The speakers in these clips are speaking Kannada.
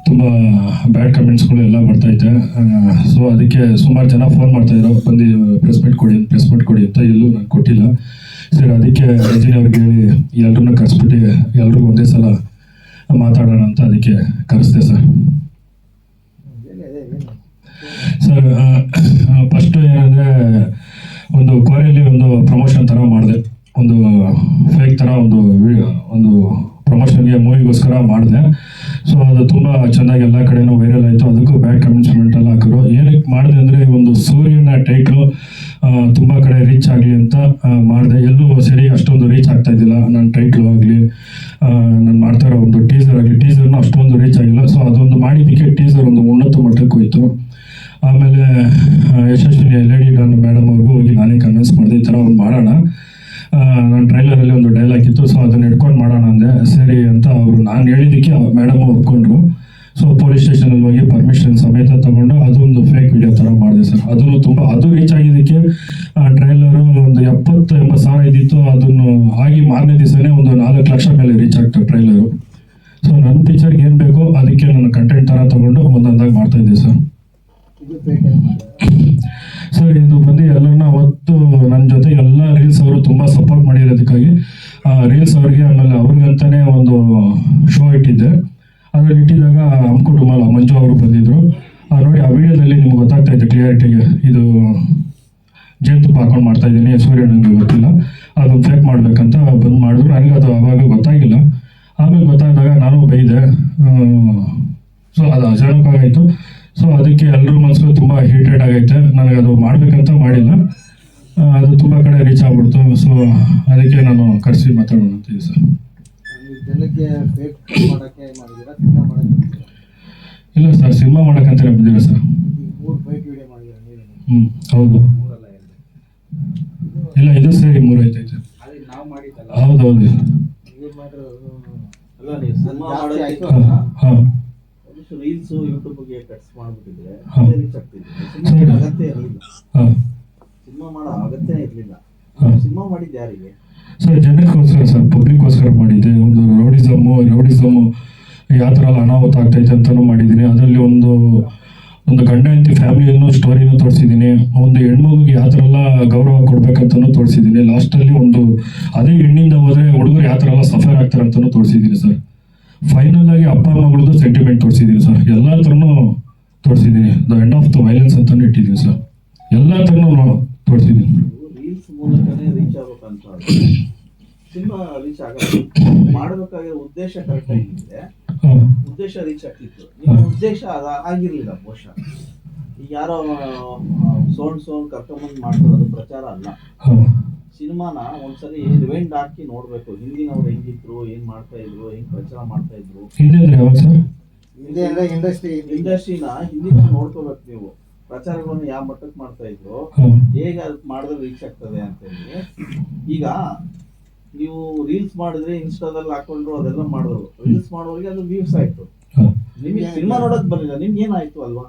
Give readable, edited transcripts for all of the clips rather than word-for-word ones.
ತುಂಬ ಬ್ಯಾಡ್ ಕಮೆಂಟ್ಸ್ಗಳು ಎಲ್ಲ ಬರ್ತೈತೆ. ಸೊ ಅದಕ್ಕೆ ಸುಮಾರು ಜನ ಫೋನ್ ಮಾಡ್ತಾಯಿದ್ರು, ಬಂದು ಪ್ರೆಸ್ ಮೀಟ್ ಕೊಡಿ ಅಂತ. ಎಲ್ಲೂ ನಾನು ಕೊಟ್ಟಿಲ್ಲ ಸರ್. ಅದಕ್ಕೆ ರಜನಿ ಅವ್ರಿಗೆ ಹೇಳಿ ಎಲ್ರನ್ನೂ ಕರೆಸ್ಬಿಟ್ಟು ಎಲ್ರಿಗೂ ಒಂದೇ ಸಲ ಮಾತಾಡೋಣ ಅಂತ ಅದಕ್ಕೆ ಕರೆಸ್ದೆ ಸರ್. ಸರ್ ಫಸ್ಟ್ ಏನಂದರೆ, ಒಂದು ಕೋರೆಯಲ್ಲಿ ಒಂದು ಪ್ರಮೋಷನ್ ಥರ ಮಾಡಿದೆ, ಒಂದು ಫೇಕ್ ಥರ ಒಂದು ಪ್ರಮೋಷನ್ಗೆ ಮೂವಿಗೋಸ್ಕರ ಮಾಡಿದೆ. ಸೊ ಅದು ತುಂಬ ಚೆನ್ನಾಗಿ ಎಲ್ಲ ಕಡೆನೂ ವೈರಲ್ ಆಯಿತು. ಅದಕ್ಕೂ ಬ್ಯಾಡ್ ಕಮೆಂಟ್ಸ್ ಎಲ್ಲ ಹಾಕಿದ್ರು. ಏನಕ್ಕೆ ಮಾಡಿದೆ ಅಂದರೆ, ಒಂದು ಸೂರ್ಯನ ಟೈಟ್ಲು ತುಂಬ ಕಡೆ ರೀಚ್ ಆಗಲಿ ಅಂತ ಮಾಡಿದೆ. ಎಲ್ಲೂ ಸರಿ ಅಷ್ಟೊಂದು ರೀಚ್ ಆಗ್ತಾ ಇದ್ದಿಲ್ಲ. ನನ್ನ ಟೈಟ್ಲು ಆಗಲಿ, ನಾನು ಮಾಡ್ತಾ ಇರೋ ಒಂದು ಟೀಸರ್ ಆಗಲಿ, ಟೀಸರ್ನ ಅಷ್ಟೊಂದು ರೀಚ್ ಆಗಿಲ್ಲ. ಸೊ ಅದೊಂದು ಮಾಡಿದ್ದಕ್ಕೆ ಟೀಸರ್ ಒಂದು ಉನ್ನತ ಮಟ್ಟಕ್ಕೆ ಹೋಯಿತು. ಆಮೇಲೆ ಯಶಸ್ವಿನಿ ಲೇಡಿ ಡಾನ್ ಮೇಡಮ್ ಅವ್ರಿಗೂ ಹೋಗಿ ನಾನೇ ಕನ್ವಿನ್ಸ್ ಮಾಡಿದೆ, ಈ ಥರ ಒಂದು ಮಾಡೋಣ. ನನ್ನ ಟ್ರೈಲರಲ್ಲಿ ಒಂದು ಡೈಲಾಗ್ ಇತ್ತು, ಸೊ ಅದನ್ನು ಹಿಡ್ಕೊಂಡು ಮಾಡೋಣ ಅಂದೆ. ಸರಿ ಅಂತ ಅವರು ನಾನು ಹೇಳಿದ್ದಕ್ಕೆ ಮೇಡಮ್ ಒಪ್ಕೊಂಡ್ರು. ಸೊ ಪೊಲೀಸ್ ಸ್ಟೇಷನಲ್ಲಿ ಹೋಗಿ ಪರ್ಮಿಷನ್ ಸಮೇತ ತಗೊಂಡು ಅದೊಂದು ಫೇಕ್ ವಿಡಿಯೋ ಥರ ಮಾಡಿದೆ ಸರ್. ಅದು ರೀಚ್ ಆಗಿದ್ದಕ್ಕೆ ಟ್ರೈಲರು ಒಂದು 70-80 ಸಾವಿರ ಇದ್ದಿತ್ತು. ಅದನ್ನು ಆಗಿ ಮಾರನೇ ದಿವಸನೇ ಒಂದು 4 ಲಕ್ಷ ಮೇಲೆ ರೀಚ್ ಆಗ್ತದೆ ಟ್ರೈಲರು. ಸೊ ನನ್ನ ಪಿಕ್ಚರ್ಗೆ ಏನು ಬೇಕೋ ಅದಕ್ಕೆ ನಾನು ಕಂಟೆಂಟ್ ಥರ ತಗೊಂಡು ಒಂದೊಂದಾಗಿ ಮಾಡ್ತಾಯಿದ್ದೆ ಸರ್. ಸರ್ ಇದು ಬಂದು ಎಲ್ಲರನ್ನ ಅವತ್ತು ನನ್ನ ಜೊತೆ ಎಲ್ಲ ರೀಲ್ಸ್ ಅವರು ತುಂಬ ಸಪೋರ್ಟ್ ಮಾಡಿರೋದಕ್ಕಾಗಿ ರೀಲ್ಸ್ ಅವ್ರಿಗೆ, ಆಮೇಲೆ ಅವ್ರಿಗಂತಾನೆ ಒಂದು ಶೋ ಇಟ್ಟಿದ್ದೆ. ಅದರಲ್ಲಿ ಇಟ್ಟಿದ್ದಾಗ ಕುಟುಂಬ ಮಂಜು ಅವರು ಬಂದಿದ್ದರು. ನೋಡಿ ಆ ವಿಡಿಯೋದಲ್ಲಿ ನಿಮ್ಗೆ ಗೊತ್ತಾಗ್ತಾ ಇತ್ತು ಕ್ಲಿಯರಿಟಿಗೆ, ಇದು ಜೇನುತುಪ್ಪ ಹಾಕೊಂಡು ಮಾಡ್ತಾಯಿದ್ದೀನಿ, ಸೂರ್ಯ ನನಗೆ ಗೊತ್ತಿಲ್ಲ, ಅದು ಫೇಕ್ ಮಾಡಬೇಕಂತ ಬಂದು ಮಾಡಿದ್ರು. ನನಗೆ ಅದು ಅವಾಗ ಗೊತ್ತಾಗಿಲ್ಲ. ಆಮೇಲೆ ಗೊತ್ತಾದಾಗ ನಾನು ಬೈದೆ. ಸೊ ಅದು ಅಚಾನಕ್ಕಾಗಾಯಿತು. ಸೊ ಅದಕ್ಕೆ ಎಲ್ಲರೂ ಮನಸ್ಸು ತುಂಬ ಹೀಟೆಡ್ ಆಗೈತೆ. ನನಗೆ ಅದು ಮಾಡಬೇಕಂತ ಮಾಡಿಲ್ಲ, ಅದು ತುಂಬ ಕಡೆ ರೀಚ್ ಆಗ್ಬಿಡ್ತು. ಸೊ ಅದಕ್ಕೆ ನಾನು ಕರೆಸಿ ಮಾತಾಡೋಣ ಅಂತೀವಿ ಸರ್. ಇಲ್ಲ ಸರ್, ಸಿನಿಮಾ ಮಾಡೋಕ್ಕಂತಾನೆ ಬಂದಿಲ್ಲ ಸರ್. ಹೌದು. ಇಲ್ಲ, ಇದು ಸೇರಿ 3 ಐತೈತೆ. ಹೌದೌದು. ಹಾಂ, ರೀಲ್ಸ್ ಯೂಟ್ಯೂಬ್ಗೆ ಕಟ್ಸ್ ಮಾಡ್ಬಿಟ್ಟಿದ್ರೆ ಸಿನಿಮಾ ಮಾಡೋ ಅಗತ್ಯನೇ ಇರಲಿಲ್ಲ. ಸಿನಿಮಾ ಮಾಡಿದ್ದು ಯಾರಿಗೆ ಸರ್? ಜನಕ್ಕೋಸ್ಕರ ಸರ್, ಪಬ್ಲಿಕ್ಗೋಸ್ಕರ ಮಾಡಿದ್ದೆ. ಒಂದು ರೌಡಿಸಮ್ಮು ಯಾವ ಥರ ಎಲ್ಲ ಅನಾಹುತ ಆಗ್ತೈತೆ ಅಂತಲೂ ಮಾಡಿದ್ದೀನಿ. ಅದರಲ್ಲಿ ಒಂದು ಗಂಡ ಹೆಂಡತಿ ಫ್ಯಾಮಿಲಿಯನ್ನು ಸ್ಟೋರಿನೂ ತೋರಿಸಿದ್ದೀನಿ. ಒಂದು ಹೆಣ್ಮಗುಗೆ ಯಾವ ಥರ ಎಲ್ಲ ಗೌರವ ಕೊಡ್ಬೇಕಂತಲೂ ತೋರಿಸಿದ್ದೀನಿ. ಲಾಸ್ಟಲ್ಲಿ ಅದೇ ಹೆಣ್ಣಿಂದ ಹೋದರೆ ಹುಡುಗರು ಯಾವ ಥರ ಎಲ್ಲ ಸಫರ್ ಆಗ್ತಾರೆ ಅಂತಲೂ ತೋರಿಸಿದ್ದೀನಿ ಸರ್. ಫೈನಲ್ ಆಗಿ ಅಪ್ಪ ಮಗಳದ್ದು ಸೆಂಟಿಮೆಂಟ್ ತೋರಿಸಿದ್ದೀನಿ ಸರ್. ಎಲ್ಲ ಥರನೂ ತೋರಿಸಿದ್ದೀನಿ. The end of the violence ಅಂತಲೂ ಇಟ್ಟಿದ್ದೀನಿ ಸರ್. ಎಲ್ಲ ಥರನೂ ತೋರಿಸಿದ್ದೀನಿ. ರೀಲ್ಸ್ ಮೂಲಕನೇ ರೀಚ್ ಆಗ್ಬೇಕಂತ ಸಿನಿಮಾ ರೀಚ್ ಆಗಲ್ಲ. ಮಾಡಬೇಕಾಗಿರೋ ಉದ್ದೇಶ ಕರೆಕ್ಟ್ ಆಗಿದ್ರೆ ಉದ್ದೇಶ ರೀಚ್ ಆಗ್ತಿತ್ತು. ನಿಮ್ಮ ಉದ್ದೇಶ ಆಗಿರ್ಲಿಲ್ಲ ಬಹುಶಃ. ಈಗ ಯಾರೋ ಸೋನ್ ಕರ್ಕೊಂಬಂದು ಮಾಡ್ತಿರೋದು ಪ್ರಚಾರ ಅಲ್ಲ. ಸಿನಿಮಾನ ಒಂದ್ಸರಿ ರಿವೈಂಡ್ ಹಾಕಿ ನೋಡ್ಬೇಕು. ಹಿಂದಿನವ್ರು ಹೆಂಗಿದ್ರು, ಏನ್ ಮಾಡ್ತಾ ಇದ್ರು, ಹೆಂಗ್ ಪ್ರಚಾರ ಮಾಡ್ತಾ ಇದ್ರು, ಇಂಡಸ್ಟ್ರಿನ ಹಿಂದಿನ ನೋಡ್ಕೋಬೇಕು ನೀವು. ಪ್ರಚಾರಗಳನ್ನ ಯಾವ ಮಟ್ಟಕ್ಕೆ ಮಾಡ್ತಾ ಇದ್ರು, ಹೇಗೆ ಮಾಡಿದ್ರೆ ರೀಚ್ ಆಗ್ತದೆ ಅಂತ ಹೇಳಿ. ಈಗ ನೀವು ರೀಲ್ಸ್ ಮಾಡಿದ್ರೆ ಇನ್ಸ್ಟಾದಲ್ಲಿ ಹಾಕೊಂಡ್ರು, ಅದೆಲ್ಲ ಮಾಡಿದ್ರು. ರೀಲ್ಸ್ ಮಾಡೋರಿಗೆ ಅದು ವ್ಯೂಸ್ ಆಯ್ತು. ನಿಮಗೆ ಸಿನಿಮಾ ನೋಡಕ್ ಬರಲಿಲ್ಲ, ನಿಮ್ಗೆ ಏನಾಯ್ತು ಅಲ್ವಾ?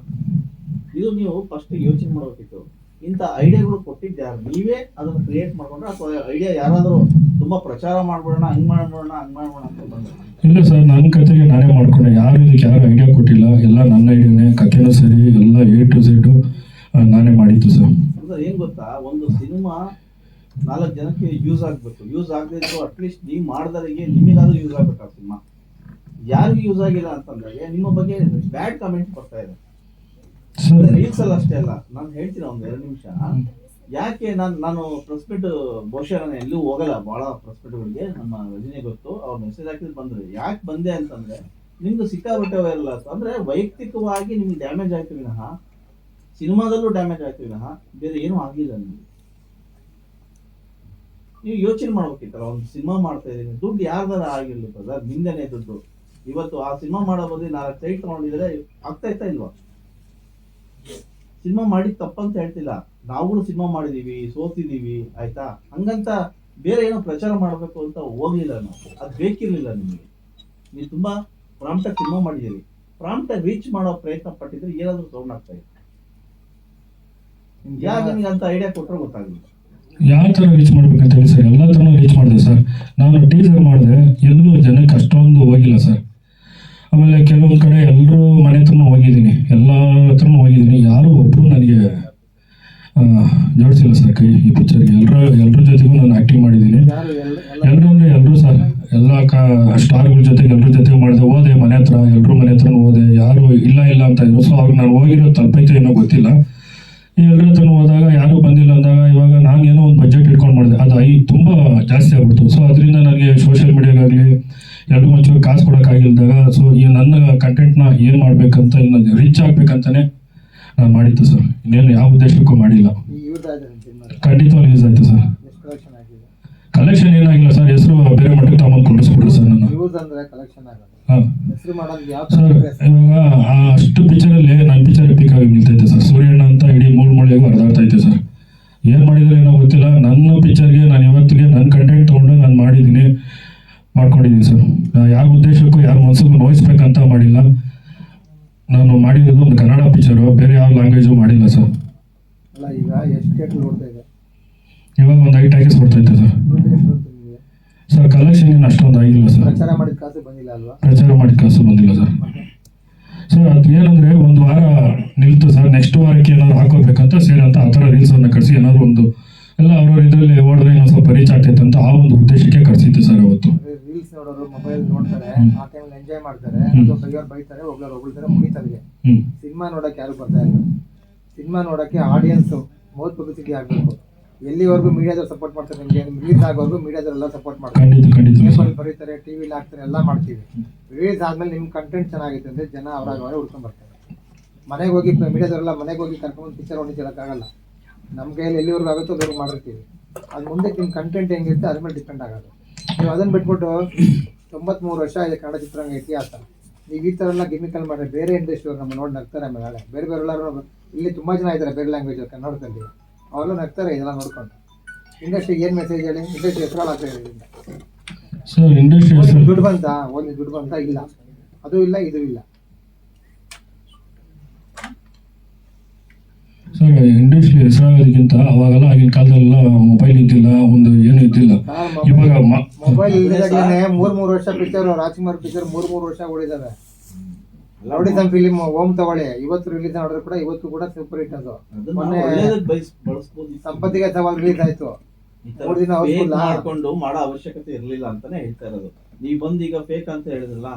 ಇದು ನೀವು ಫಸ್ಟ್ ಯೋಚನೆ ಮಾಡಬೇಕಿತ್ತು. ಇಂಥ ಐಡಿಯಾಗಳು ಕೊಟ್ಟಿದ್ಯಾರು? ನೀವೇ ಅದನ್ನ ಕ್ರಿಯೇಟ್ ಮಾಡ್ಕೊಂಡ್ರೆ, ಅಥವಾ ಐಡಿಯಾ ಯಾರಾದರೂ ತುಂಬಾ ಪ್ರಚಾರ ಮಾಡ್ಬಿಡೋಣ, ಹಂಗ್ ಮಾಡೋಣ ಅಂತ ಬಂದ್ರೆ? ಇಲ್ಲ ಸರ್, ನನ್ನ ಕತೆಗೆ ನಾನೇ ಮಾಡ್ಕೊಂಡೆ. ಇದಕ್ಕೆ ಯಾರು ಐಡಿಯಾ ಕೊಟ್ಟಿಲ್ಲ. ಎಲ್ಲ ನನ್ನ ಐಡಿಯಾನೇ. ಕಥೆನೂ ಸರಿ, ಎಲ್ಲ A to Z ನಾನೇ ಮಾಡಿದ್ದು ಸರ್. ಅಂದ್ರೆ ಏನ್ ಗೊತ್ತಾ, ಒಂದು ಸಿನಿಮಾ 4 ಜನಕ್ಕೆ ಯೂಸ್ ಆಗ್ಬೇಕು. ಯೂಸ್ ಆಗದಿದ್ರು ಅಟ್ಲೀಸ್ಟ್ ನೀವು ಮಾಡಿದವರಿಗೆ ನಿಮಗಾದ್ರೂ ಯೂಸ್ ಆಗ್ಬೇಕು. ಆ ಸಿನಿಮಾ ಯಾರಿಗೂ ಯೂಸ್ ಆಗಿಲ್ಲ ಅಂತಂದ್ರೆ ನಿಮ್ಮ ಬಗ್ಗೆ ಬ್ಯಾಡ್ ಕಮೆಂಟ್ ಬರ್ತಾ ಇದೆ. ರೀಲ್ಸ್ ಅಲ್ಲಿ ಅಷ್ಟೇ ಅಲ್ಲ, ನಾನು ಹೇಳ್ತೀನಿ ಒಂದು 2 ನಿಮಿಷ. ಯಾಕೆ ನಾನು ಪ್ರೆಸ್ ಮೀಟ್ ಬಹುಶಃ ನಾನು ಎಲ್ಲೂ ಹೋಗಲ್ಲ, ಬಹಳ ಪ್ರೆಸ್ ಮೀಟ್ಗಳಿಗೆ. ನಮ್ಮ ರಜನಿ ಗೊತ್ತು, ಅವ್ರು ಮೆಸೇಜ್ ಹಾಕಿದ್ ಬಂದ್ರೆ. ಯಾಕೆ ಬಂದೆ ಅಂತಂದ್ರೆ, ನಿಮ್ದು ಸಿಕ್ಕಾಬಿಟ್ಟೆ ವೈರಲ್ ಆಯ್ತು. ಅಂದ್ರೆ ವೈಯಕ್ತಿಕವಾಗಿ ನಿಮ್ಗೆ ಡ್ಯಾಮೇಜ್ ಆಯ್ತು ವಿನಃ, ಸಿನಿಮಾದಲ್ಲೂ ಡ್ಯಾಮೇಜ್ ಆಯ್ತು ವಿನಃ ಬೇರೆ ಏನೂ ಆಗಿಲ್ಲ. ನೀವು ಯೋಚನೆ ಮಾಡ್ಬೇಕಿತ್ತಲ್ಲ, ಒಂದು ಸಿನಿಮಾ ಮಾಡ್ತಾ ಇದೀನಿ, ದುಡ್ಡು ಯಾರ್ದಾರ ಆಗಿರ್ಲಿ ಬ್ರದರ್, ನಿಂದನೇ ದುಡ್ಡು. ಇವತ್ತು ಆ ಸಿನಿಮಾ ಮಾಡೋ ಬದಲು 4 ಸೈಟ್ ತಗೊಂಡಿದ್ರೆ ಆಗ್ತಾ ಇಲ್ವಾ? ಸಿನಿಮಾ ಮಾಡಿದ್ ತಪ್ಪಂತ ಹೇಳ್ತಿಲ್ಲ, ನಾವು ಸಿನಿಮಾ ಮಾಡಿದೀವಿ, ಸೋತಿದೀವಿ, ಆಯ್ತಾ? ಹಂಗಂತ ಬೇರೆ ಏನೋ ಪ್ರಚಾರ ಮಾಡಬೇಕು ಅಂತ ಹೋಗ್ಲಿಲ್ಲ ನಾವು. ಅದು ಬೇಕಿರ್ಲಿಲ್ಲ ನಿಮಗೆ. ನೀವು ತುಂಬಾ ಪ್ರಾಂಪ್ಟಾಗಿ ಸಿನಿಮಾ ಮಾಡಿದ್ದೀರಿ. ಪ್ರಾಂಪ್ಟಾಗಿ ರೀಚ್ ಮಾಡೋ ಪ್ರಯತ್ನ ಪಟ್ಟಿದ್ರೆ ಏನಾದ್ರೂ ಸೌಂಡ್ ಆಗ್ತಾ ಇತ್ತು. ಯಾಕೆ ನಿಮ್ಗೆ ಅಂತ ಐಡಿಯಾ ಕೊಟ್ಟರೆ ಗೊತ್ತಾಗಲಿಲ್ಲ. ಯಾವ ಥರ ರೀಚ್ ಮಾಡ್ಬೇಕಂತ ಹೇಳಿ ಸರ್, ಎಲ್ಲ ಥರನೂ ರೀಚ್ ಮಾಡಿದೆ ಸರ್. ನಾನು ಟೀಸರ್ ಮಾಡಿದೆ, ಎಲ್ಲೂ ಜನಕ್ಕೆ ಅಷ್ಟೊಂದು ಹೋಗಿಲ್ಲ ಸರ್. ಆಮೇಲೆ ಕೆಲವೊಂದು ಕಡೆ ಎಲ್ಲರೂ ಮನೆ ಹತ್ರನೂ ಹೋಗಿದ್ದೀನಿ, ಎಲ್ಲ ಹತ್ರನೂ ಹೋಗಿದ್ದೀನಿ, ಯಾರೂ ಒಬ್ಬರು ನನಗೆ ಜೋಡಿಸಿಲ್ಲ ಸರ್ ಕೈ ಈ ಪಿಕ್ಚರ್ಗೆ. ಎಲ್ಲರ ಜೊತೆಗೂ ನಾನು ಆ್ಯಕ್ಟಿಂಗ್ ಮಾಡಿದ್ದೀನಿ. ಎಲ್ಲರೂ ಅಂದರೆ ಎಲ್ಲರೂ ಸರ್, ಎಲ್ಲ ಸ್ಟಾರ್ಗಳ ಜೊತೆಗೆ ಎಲ್ಲರ ಜೊತೆಗೆ ಮಾಡಿದೆ. ಹೋದೆ ಮನೆ ಹತ್ರ, ಎಲ್ಲರೂ ಮನೆ ಹತ್ರನೂ ಹೋದೆ, ಯಾರು ಇಲ್ಲ ಅಂತ ಇದ್ರು. ಸೊ ಅವ್ರಿಗೆ ನಾನು ಹೋಗಿರೋ ತಲುಪೈತೆ ಏನೋ ಗೊತ್ತಿಲ್ಲ. ಈ ಎಲ್ಲರ ಹತ್ರನೂ ಹೋದಾಗ ಯಾರೂ ಬಂದಿಲ್ಲ ಅಂದಾಗ ಇವಾಗ ನಾನು ಏನೋ ಒಂದು ಬಜೆಟ್ ಇಟ್ಕೊಂಡು ಮಾಡಿದೆ, ಅದು ತುಂಬ ಜಾಸ್ತಿ ಆಗ್ಬಿಡ್ತು. ಸೊ ಅದರಿಂದ ನನಗೆ ಸೋಷಿಯಲ್ ಮೀಡಿಯಾಗಾಗಲಿ ಎಲ್ರಿಗೂ ಒಂಚೂರು ಕಾಸು ಕೊಡೋಕ್ಕಾಗಿಲ್ದಾಗ, ಸೊ ಈ ನನ್ನ ಕಂಟೆಂಟ್ನ ಏನು ಮಾಡಬೇಕಂತ ಇನ್ನೊಂದು ರೀಚ್ ಆಗಬೇಕಂತಲೇ ನಾನು ಮಾಡಿದ್ದು ಸರ್, ಇನ್ನೇನು ಯಾವ ಉದ್ದೇಶಕ್ಕೂ ಮಾಡಿಲ್ಲ. ಖಂಡಿತವಾಗ್ಲೂ ಯೂಸ್ ಆಯಿತು ಸರ್. ಕಲೆಕ್ಷನ್ ಏನಾಗಿಲ್ಲ ಸರ್, ಹೆಸರು ಬೇರೆ ಮಟ್ಟಕ್ಕೆ ತಗೊಂಡು ಕೊಂಡಿಸ್ಬಿಟ್ರು ಸರ್ ನನ್ನ. ಹಾಂ ಸರ್, ಇವಾಗ ಅಷ್ಟು ಪಿಕ್ಚರಲ್ಲಿ ನನ್ನ ಪಿಕ್ಚರ್ ಪೀಕ್ ಆಗಿ ನಿಲ್ತೈತೆ ಸರ್. ಸೂರ್ಯಣ್ಣ ಅಂತ ಇಡೀ ಮೂಳೆಗೂ ಹರಿದಾಡ್ತೈತೆ ಸರ್. ಏನು ಮಾಡಿದ್ರೆ ಏನೋ ಗೊತ್ತಿಲ್ಲ, ನನ್ನ ಪಿಕ್ಚರ್ಗೆ ನಾನು ಇವತ್ತಿಗೆ ನನ್ನ ಕಂಟೆಂಟ್ ತೊಗೊಂಡು ನಾನು ಮಾಡ್ಕೊಂಡಿದ್ದೀನಿ ಸರ್. ಯಾವ ಉದ್ದೇಶಕ್ಕೂ ಯಾರ ಮನಸ್ಸಿಗೂ ನೋಯಿಸ್ಬೇಕಂತ ಮಾಡಿಲ್ಲ. ನಾನು ಮಾಡಿರೋದು ಒಂದು ಕನ್ನಡ ಪಿಕ್ಚರು, ಬೇರೆ ಯಾವ ಲ್ಯಾಂಗ್ವೇಜು ಮಾಡಿಲ್ಲ ಸರ್. ಇವಾಗ ಒಂದು 5 ಟ್ಯಾಕೆಸ್ ಬರ್ತೈತೆ ಸರ್. ಸರ್ ಕಲೆಕ್ಷನ್ ಏನು ಅಷ್ಟೊಂದು ಆಗಿಲ್ಲ ಸರ್. ಪ್ರಚಾರ ಮಾಡಿದ ಕಾಸು ಬಂದಿಲ್ಲ ಸರ್. ಸರ್ ಅದು ಏನಂದರೆ ಒಂದು ವಾರ ನಿಲ್ತು ಸರ್, ನೆಕ್ಸ್ಟ್ ವಾರಕ್ಕೆ ಏನಾದ್ರು ಹಾಕೋಬೇಕಂತ ಸೇರಂತ ಆ ಥರ ರೀಲ್ಸನ್ನು ಕಳಿಸಿ ಏನಾದ್ರು ಒಂದು ಎಲ್ಲ ಅವ್ರವ್ರ ಇದರಲ್ಲಿ ಓಡಿದ್ರೆ ಇನ್ನೊಂದು ಸ್ವಲ್ಪ ರೀಚ್ ಆಗ್ತೈತೆ ಅಂತ ಆ ಒಂದು ಉದ್ದೇಶಕ್ಕೆ ಕಳಿಸಿತ್ತು ಸರ್ ಅವತ್ತು. ರೀಲ್ಸ್ ನೋಡೋರು ಮೊಬೈಲ್ ನೋಡ್ತಾರೆ, ಆ ಟೈಮಲ್ಲಿ ಎಂಜಾಯ್ ಮಾಡ್ತಾರೆ, ಬೈಯೋರು ಬೈತಾರೆ, ಒಬ್ರು ಹೊಗಳ್ತಾರೆ, ಮುಗಿತಾರೆ. ಸಿನಿಮಾ ನೋಡಕ್ಕೆ ಯಾರು ಬರ್ತಾ ಇಲ್ಲ. ಸಿನಿಮಾ ನೋಡಕ್ಕೆ ಆಡಿಯನ್ಸ್ ಮೌತ್ ಪಬ್ಲಿಸಿಟಿ ಆಗಬೇಕು. ಎಲ್ಲಿವರೆಗೂ ಮೀಡಿಯಾದವ್ರು ಸಪೋರ್ಟ್ ಮಾಡ್ತಾರೆ, ನಿಮಗೆ ರಿಲೀಸ್ ಆಗೋವರೆಗೂ ಮೀಡಿಯಾದವರೆಲ್ಲ ಸಪೋರ್ಟ್ ಮಾಡ್ತಾರೆ, ಪೇಪರ್ ಬರೀತಾರೆ, ಟಿವಿಲಿ ಹಾಕ್ತಾರೆ, ಎಲ್ಲ ಮಾಡ್ತೀವಿ. ರಿಲೀಸ್ ಆದ್ಮೇಲೆ ನಿಮ್ಮ ಕಂಟೆಂಟ್ ಚೆನ್ನಾಗಿತ್ತು ಅಂದರೆ ಜನ ಅವರಾಗವರೆ ಹುಡ್ಕೊಂಡ್ ಬರ್ತಾರೆ. ಮನೆಗೆ ಹೋಗಿ ಮೀಡಿಯಾದವರೆಲ್ಲ ಮನೆಗೆ ಹೋಗಿ ಕರ್ಕೊಂಡು ಪಿಕ್ಚರ್ ನೋಡಿ ಹೇಳೋಕ್ಕಾಗಲ್ಲ. ನಮ್ಮ ಕೈಯಲ್ಲಿ ಎಲ್ಲಿವರೆಗೂ ಆಗುತ್ತೋ ಅಲ್ಲಿವರೆಗೂ ಮಾಡಿರ್ತೀವಿ. ಅದು ಮುಂದೆ ನಿಮ್ಮ ಕಂಟೆಂಟ್ ಹೆಂಗಿರುತ್ತೆ ಅದ್ರ ಮೇಲೆ ಡಿಪೆಂಡ್ ಆಗೋದು. ನೀವು ಅದನ್ನು ಬಿಟ್ಬಿಟ್ಟು 93 ವರ್ಷ ಇದೆ ಕನ್ನಡ ಚಿತ್ರರಂಗ ಇತಿಹಾಸ, ನೀವು ಈ ಥರ ಎಲ್ಲ ಗಿಮಿಕಲ್ ಮಾಡಿದ್ರೆ ಬೇರೆ ಇಂಡಸ್ಟ್ರಿ ನಮ್ಮ ನೋಡಿ ನಗ್ತಾರೆ. ಆಮೇಲೆ ಬೇರೆ ಎಲ್ಲರೂ ಇಲ್ಲಿ ತುಂಬ ಜನ ಇದ್ದಾರೆ ಬೇರೆ ಲ್ಯಾಂಗ್ವೇಜ್ ಕನ್ನಡದಲ್ಲಿ, ಅವೆಲ್ಲ ನಗ್ತಾರೆ ಇದೆಲ್ಲ ನೋಡ್ಕೊಂಡು. ಇಂಡಸ್ಟ್ರಿಗೆ ಏನು ಮೆಸೇಜ್ ಹೇಳಿ? ಇಂಡಸ್ಟ್ರಿ ಹೆಸರಾಗ್ತಾ ಇದರಿಂದ ಸರ್ ಇಂಡಸ್ಟ್ರಿ ದುಡ್ಡು ಬಂತ, ಒಂದು ದುಡ್ಡು ಬಂತ ಇಲ್ಲ, ಅದು ಇಲ್ಲ ಇದು ಇಲ್ಲ. ಸರ್ ಇಂಡಸ್ಟ್ರಿ ಹೆಸರಾಗೋದಕ್ಕಿಂತ ಅವಾಗೆಲ್ಲ ಆಗಿನ ಕಾಲದಲ್ಲೆಲ್ಲ ಮೊಬೈಲ್ ಇದ್ದಿಲ್ಲ, ಒಂದು ಏನು ಇದ್ದಿಲ್ಲ. ಇವಾಗ ಮೊಬೈಲ್ ಇಲ್ಲದಾಗಲೇ 3 ವರ್ಷ ಪಿಕ್ಚರ್, ರಾಜ್ಕುಮಾರ್ ಪಿಕ್ಚರ್ 3 ವರ್ಷ ಓಡಿದಾವೆ. ನೋಡಿ ಸಮ್ ಫಿಲಿಮ್ ಓಮ್ ತಗೊಳ್ಳಿ, ಇವತ್ತು ರಿಲೀಸ್ ಮಾಡಿದ್ರು ಕೂಡ ಇವತ್ತು ಕೂಡ ಸೂಪರ್ ಹಿಟ್. ಅದು ಮೊನ್ನೆ ಸಂಪತ್ತಿಗೆ ಸವಾಲ್ ರಿಲೀಸ್ ಆಯ್ತು. 3 ದಿನ ಮಾಡ್ಕೊಂಡು ಮಾಡೋ ಅವಶ್ಯಕತೆ ಇರಲಿಲ್ಲ ಅಂತಾನೆ ಹೇಳ್ತಾ ಇರೋದು. ನೀವು ಬಂದು ಈಗ ಫೇಕ್ ಅಂತ ಹೇಳಿದ್ರಲ್ಲ,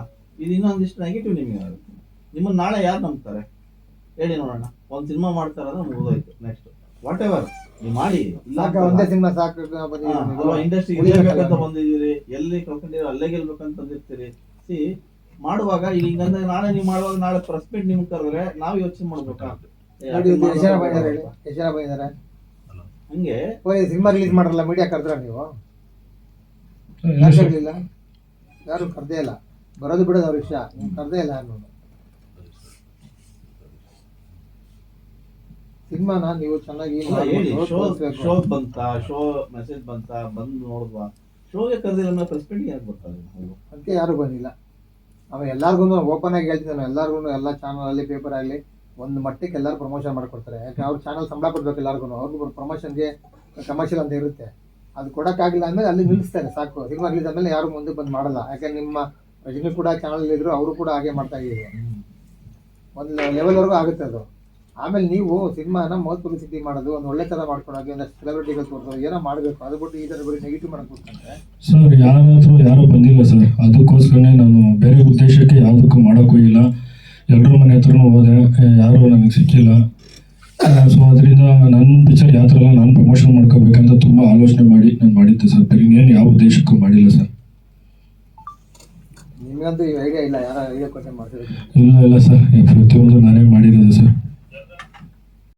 ಇದು ಇನ್ನೊಂದಿಷ್ಟು ನೆಗೆಟಿವ್ ನಿಮಗೆ ಆಗುತ್ತೆ. ನಿಮ್ಮನ್ನ ನಾಳೆ ಯಾರು ನಂಬ್ತಾರೆ ಹೇಳಿ ನೋಡೋಣ. ಒಂದು ಸಿನಿಮಾ ಮಾಡ್ತಾರಂದ್ರೆ ಮುಗಿದೋಯ್ತು, ನೆಕ್ಸ್ಟ್ ವಾಟ್ ಎವರ್ ನೀವು ಮಾಡಿ. ಒಂದೇ ಸಿನಿಮಾ ಸಾಕು. ಇಂಡಸ್ಟ್ರಿ ಗೆಲ್ಬೇಕಂತ ಬಂದಿದ್ದೀರಿ, ಎಲ್ಲಿ ಕಳ್ಕೊಂಡಿರೋ ಅಲ್ಲೇ ಗೆಲ್ಬೇಕಂತ ಬಂದಿರ್ತೀರಿ. ಸಿ ಮಾಡುವಾಗ ಈಗ ಹಿಂಗಂದ್ರೆ ನಾಳೆ ನೀವು ಮಾಡುವಾಗ ನಾಳೆ ಪ್ರೆಸ್ ಮೀಟ್ ನಿಮ್ಗೆ ಕರೆದ್ರೆ ನಾವು ಯೋಚನೆ ಮಾಡ್ಬೇಕಾ? ಹಂಗೆ ಸಿನಿಮಾ ರಿಲೀಸ್ ಮಾಡಲ್ಲ, ಮೀಡಿಯಾ ಕರೆದ್ರ ನೀವು? ಯಾರು ಕರ್ಲಿಲ್ಲ? ಯಾರು ಕರ್ದೇ ಇಲ್ಲ. ಬರೋದು ಬಿಡೋದು ಅವ್ರ ವಿಷಯ, ಕರ್ದೇ ಇಲ್ಲ ಯಾರು. ಸಿನಿಮಾನ ನೀವು ಚೆನ್ನಾಗಿ ಶೋ ಬಂತ, ಶೋ ಮೆಸೇಜ್ ಬಂತ, ಬಂದು ನೋಡಿದ್ವಾ? ಶೋಗೆ ಕರೆದಿಲ್ಲ, ಪ್ರೆಸ್ ಮೀಟ್ ಯಾಕೆ ಬರ್ತಾರೆ? ಅದಕ್ಕೆ ಯಾರು ಬಂದಿಲ್ಲ. ಆಮೇಲೆ ಎಲ್ಲರಿಗೂ ಓಪನ್ ಆಗಿ ಹೇಳ್ತಿದ್ದೆ ನಾನು, ಎಲ್ಲರಿಗೂ ಎಲ್ಲ ಚಾನಲ್ ಅಲ್ಲಿ ಪೇಪರ್ ಆಗಲಿ ಒಂದು ಮಟ್ಟಕ್ಕೆ ಎಲ್ಲರೂ ಪ್ರಮೋಷನ್ ಮಾಡ್ಕೊಡ್ತಾರೆ. ಯಾಕೆ ಅವ್ರ ಚಾನಲ್ ಸಂಬಳ ಕೊಡ್ಬೇಕು ಎಲ್ಲರಿಗೂ, ಅವ್ರಿಗೂ ಪ್ರಮೋಷನ್ಗೆ ಕಮರ್ಷಿಯಲ್ ಅಂತ ಇರುತ್ತೆ. ಅದು ಕೊಡೋಕ್ಕಾಗಿಲ್ಲ ಅಂದರೆ ಅಲ್ಲಿ ನಿಲ್ಲಿಸ್ತಾರೆ ಸಾಕು. ಸಿನಿಮಾ ರಿಲೀಸ್ ಆದಮೇಲೆ ಯಾರು ಮುಂದೆ ಬಂದು ಮಾಡಲ್ಲ. ಯಾಕೆ ನಿಮ್ಮ ರಜನಿ ಕೂಡ ಚಾನಲ್ ಇದ್ರು, ಅವರು ಕೂಡ ಹಾಗೆ ಮಾಡ್ತಾ ಇದ್ದೀವಿ. ಒಂದು ಲೆವೆಲ್ವರೆಗೂ ಆಗುತ್ತೆ ಅದು. ಆಮೇಲೆ ನೀವು ಸಿನಿಮಾನ ಮೌತ್ ಪಬ್ಲಿಸಿಟಿ ಮಾಡೋದು, ಒಂದು ಒಳ್ಳೆ ಥರ ಮಾಡ್ಕೊಳೋದು, ಒಂದಷ್ಟು ಸೆಲೆಬ್ರಿಟಿಗಳು ತೋರಿಸೋದು, ಏನೋ ಮಾಡಬೇಕು. ಅದು ಬಿಟ್ಟು ಈ ಥರ ಬರೀ ನೆಗೆಟಿವ್ ಮಾಡ್ಕೊಡ್ತಾರೆ. ಸರ್ ಯಾರೂ ಬಂದಿಲ್ಲ ಸರ್, ಅದಕ್ಕೋಸ್ಕರನೇ ನಾನು ಬೇರೆ ಉದ್ದೇಶಕ್ಕೆ ಯಾವುದಕ್ಕೂ ಮಾಡೋಕ್ಕೂ ಇಲ್ಲ. ಎಲ್ಲರೂ ಮನೆ ಹತ್ರನೂ ಹೋದೆ, ಯಾರೂ ನನಗೆ ಸಿಕ್ಕಿಲ್ಲ. ಸೊ ಅದರಿಂದ ನನ್ನ ಪಿಕ್ಚರ್ ಯಾವ ಥರ ಎಲ್ಲ ನಾನು ಪ್ರಮೋಷನ್ ಮಾಡ್ಕೋಬೇಕಂತ ತುಂಬ ಆಲೋಚನೆ ಮಾಡಿ ನಾನು ಮಾಡಿದ್ದೆ ಸರ್. ಬೇರೆ ಇನ್ನೇನು ಯಾವ ಉದ್ದೇಶಕ್ಕೂ ಮಾಡಿಲ್ಲ ಸರ್. ನಿಮಗಂತೂ ಈ ಐಡಿಯಾ ಇಲ್ಲ, ಯಾರು ಐಡಿಯಾ ಕೊಟ್ಟೆ ಮಾಡ್ತಿರೋದು? ಇಲ್ಲ ಸರ್, ಪ್ರತಿಯೊಂದು ನಾನೇ ಮಾಡಿರೋದು ಸರ್.